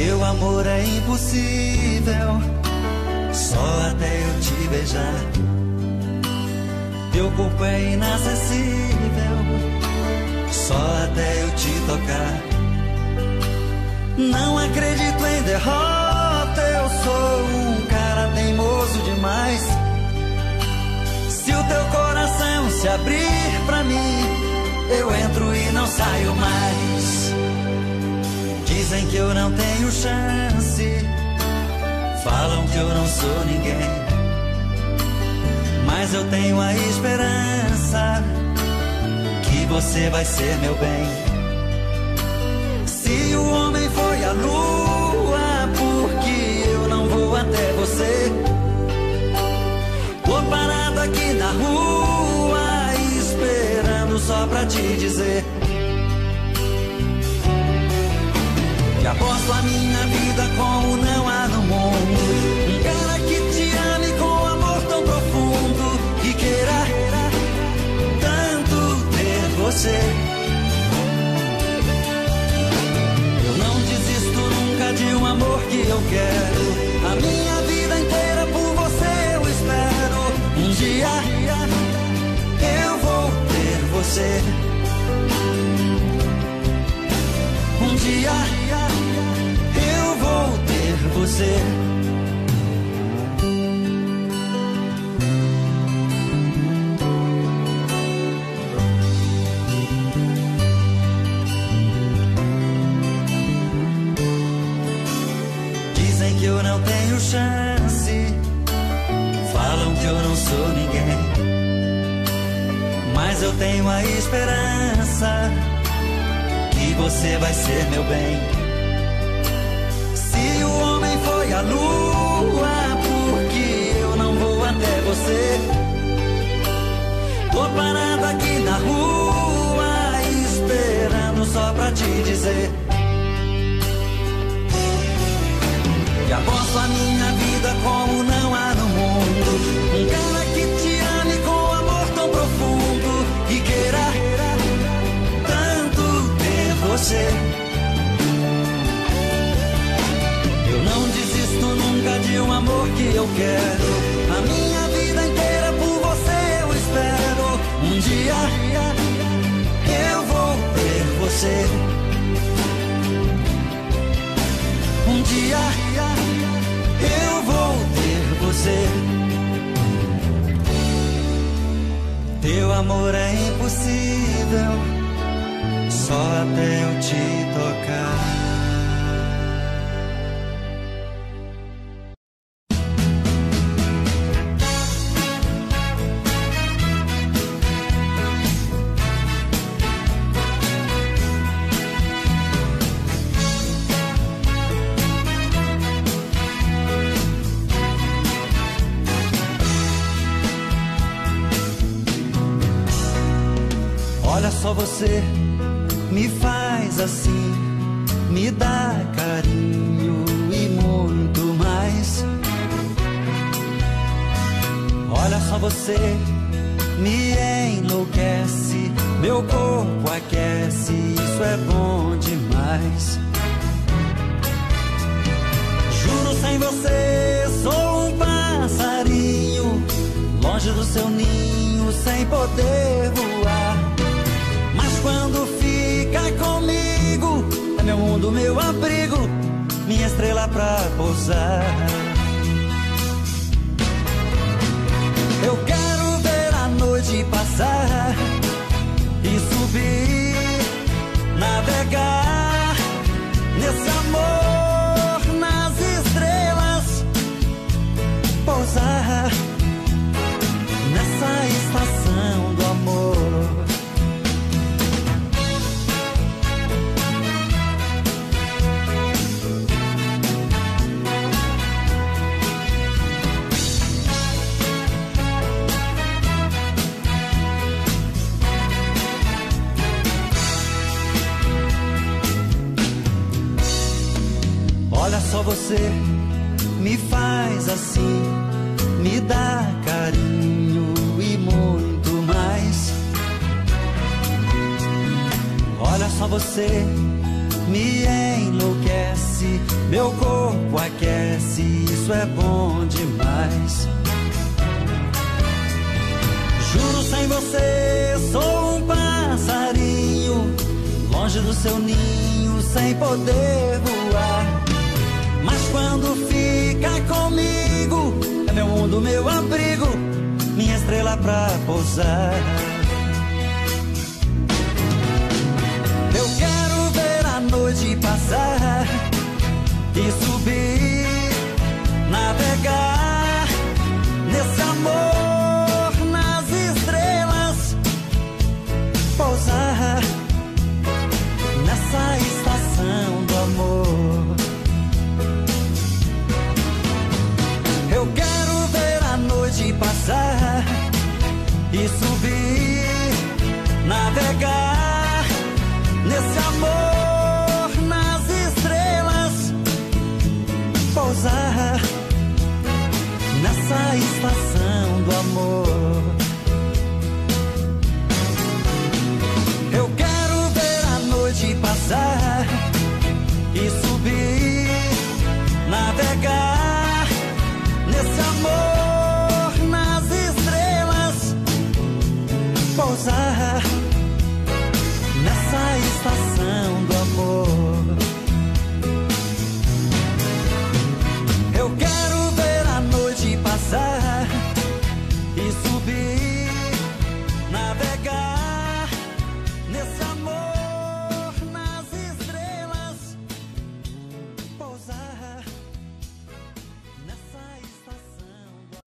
Teu amor é impossível, só até eu te beijar. Teu corpo é inacessível, só até eu te tocar. Não acredito em derrota, eu sou um cara teimoso demais. Se o teu coração se abrir pra mim, eu entro e não saio mais. Dizem que eu não tenho chance, falam que eu não sou ninguém, mas eu tenho a esperança que você vai ser meu bem. Se o homem foi a lua, por que eu não vou até você? Tô parado aqui na rua, esperando só pra te dizer que aposto a minha vida como não há no mundo. Um cara que te ame com amor tão profundo e queira tanto ter você. Eu não desisto nunca de um amor que eu quero. A minha vida inteira por você eu espero. Um dia eu vou ter você. Um dia eu vou ter você. Dizem que eu não tenho chance, falam que eu não sou ninguém, mas eu tenho a esperança que você vai ser meu bem. Se o homem foi a lua, por que eu não vou até você? Tô parado aqui na rua, esperando só pra te dizer que aposto a minha vida como não há no mundo. Um cara que te ame com amor tão profundo e queira tanto ter você. Eu não desisto nunca de um amor que eu quero. A minha vida inteira por você eu espero. Um dia eu vou ter você. Um dia eu vou ter você. Teu amor é impossível, só até eu te tocar. Olha só, você me faz assim, me dá carinho e muito mais. Olha só, você me enlouquece, meu corpo aquece, isso é bom demais. Juro, sem você sou um passarinho, longe do seu ninho, sem poder voar. Mas quando fica comigo, é meu mundo, meu abrigo, minha estrela pra pousar. Eu quero ver a noite passar e subir, navegar nesse amor, nas estrelas, pousar nessa estação do amor. Olha só, você me faz assim, me dá carinho e muito mais. Olha só, você me enlouquece, meu meu corpo aquece, isso é bom demais. Juro, sem você sou um passarinho, longe do seu ninho, sem poder voar. Mas quando fica comigo, é meu mundo, meu abrigo, minha estrela pra pousar. Eu quero ver a noite passar e subir, navegar nesse amor, nas estrelas, pousar nessa estação do amor. Eu quero ver a noite passar e subir, navegar nesse amor, nas estrelas, pousar nessa estação do amor. Eu quero ver a noite passar e subir, navegar nesse amor, nas estrelas, pousar nessa estação do amor. Eu quero ver a noite passar e subir, navegar nesse amor, nas estrelas, pousar nessa estação do amor.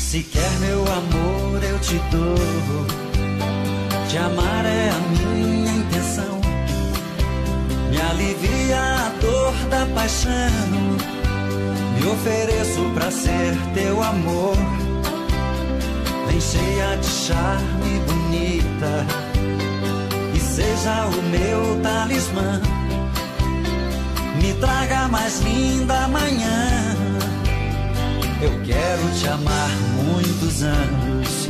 Se quer meu amor eu te dou, te amar é a minha intenção, me alivia a dor da paixão, me ofereço pra ser teu amor, vem cheia de charme bonita, e seja o meu talismã, me traga a mais linda manhã. Eu quero te amar muitos anos,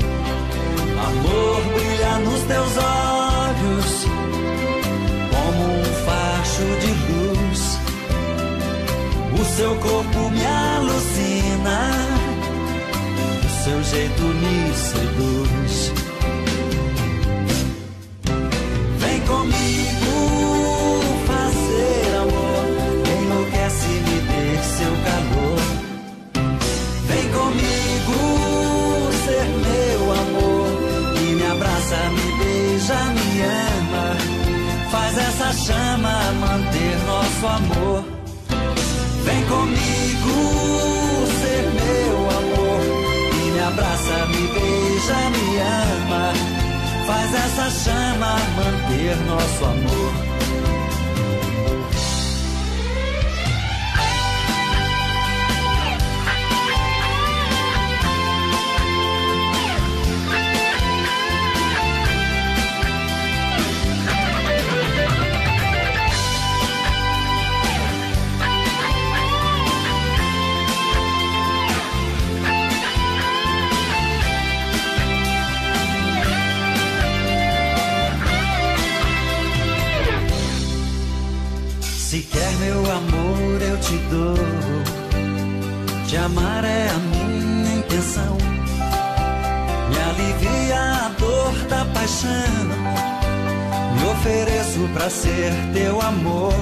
amor brilha nos teus olhos, como um facho de luz, o seu corpo me alucina, o seu jeito me seduz. Vem comigo fazer amor, enlouquece, me dê seu calor. Vem comigo ser meu amor, e me abraça, me beija, me ama, faz essa chama manter nosso amor. Vem comigo ser meu amor, e me abraça, me beija, me ama, faz essa chama manter nosso amor. Se quer meu amor eu te dou, te amar é a minha intenção, me alivia a dor da paixão, me ofereço pra ser teu amor,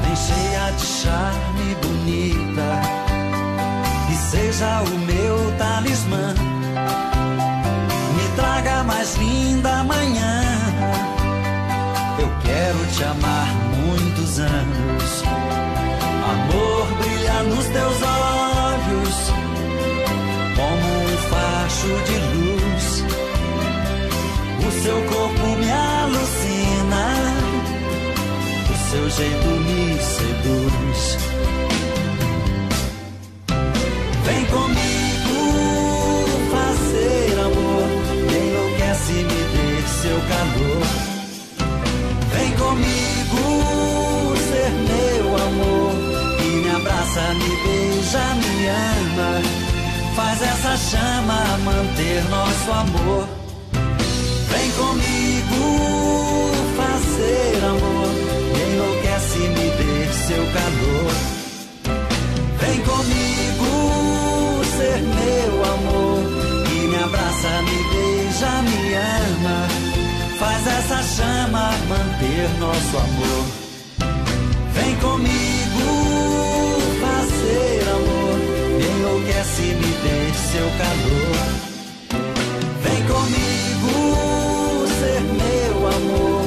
vem cheia de charme bonita, e seja o meu talismã, me traga a mais linda manhã. Eu quero te amar muitos anos, amor brilha nos teus olhos, como um facho de luz, o seu corpo me alucina, o seu jeito me seduz. abraça, me beija, me ama. Faz essa chama manter nosso amor. Vem comigo fazer amor. Me enlouquece, me dê seu calor. Vem comigo ser meu amor. E me abraça, me beija, me ama. Faz essa chama manter nosso amor. Vem comigo fazer amor. Me enlouquece, me dê seu calor. Vem comigo ser meu amor.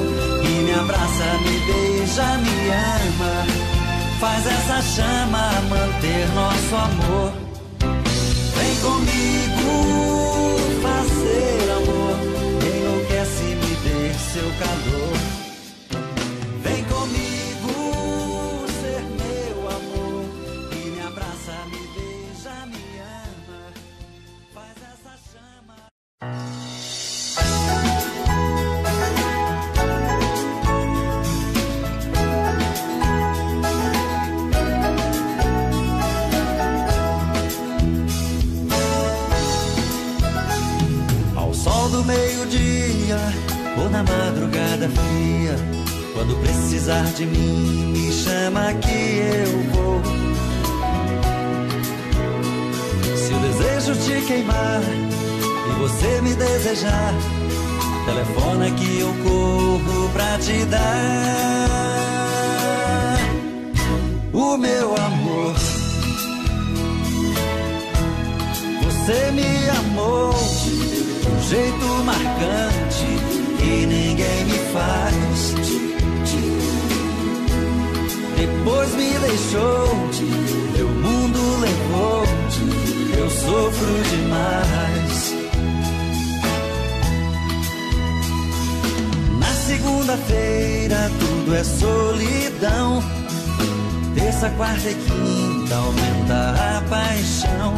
E me abraça, me beija, me ama. Faz essa chama manter nosso amor. Vem comigo fazer amor. Me enlouquece, me dê seu calor. Vem comigo ser meu amor. E me abraça, me beija, me ama. Faz essa chama. Do meio-dia ou na madrugada fria, quando precisar de mim, me chama que eu vou. Se o desejo te queimar e você me desejar, telefona que eu corro pra te dar o meu amor. Você me amou de um jeito marcante que ninguém me faz. Depois me deixou, meu mundo levou, eu sofro demais. Na segunda-feira tudo é solidão. Terça, quarta e quinta aumenta a paixão.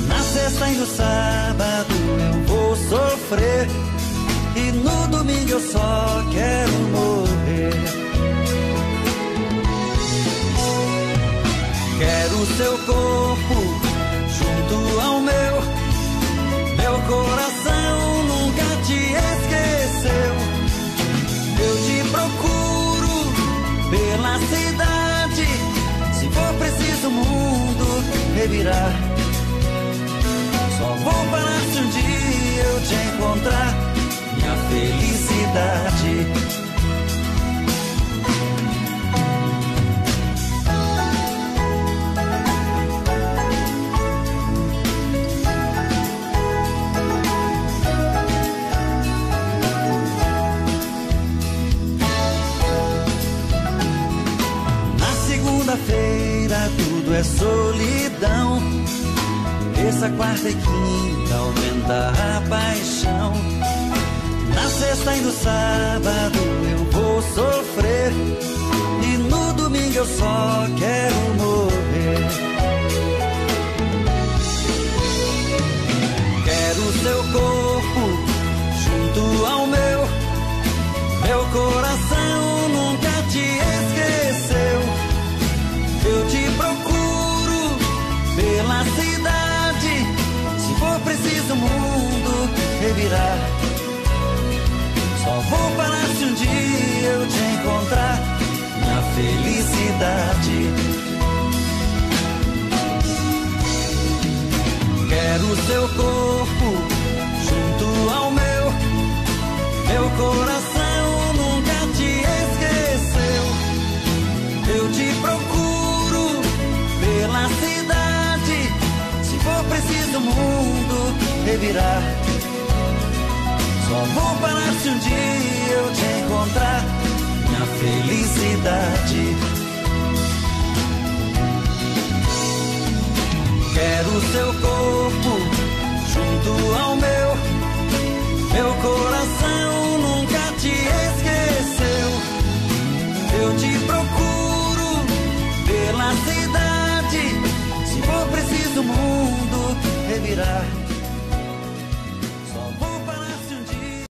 Na sexta e no sábado eu vou sofrer. E no domingo eu só quero morrer. Quero seu corpo junto ao meu. Meu coração nunca te esqueceu. Eu te procuro pela cidade. Se for preciso o mundo revirar. Só vou parar se um dia eu te encontrar. Minha felicidade. Na segunda-feira tudo é solidão. Terça, quarta e quinta aumenta a paixão. Na sexta e no sábado eu vou sofrer. E no domingo eu só quero morrer. Quero seu corpo junto ao meu. Meu coração nunca te esqueceu. Eu te procuro pela cidade. Se for preciso o mundo revirar. Só vou parar se um dia eu te encontrar. Minha felicidade. Quero seu corpo junto ao meu. Meu coração nunca te esqueceu. Eu te procuro pela cidade. Se for preciso o mundo revirar. Só vou parar se um dia eu te encontrar. Minha felicidade. Quero seu corpo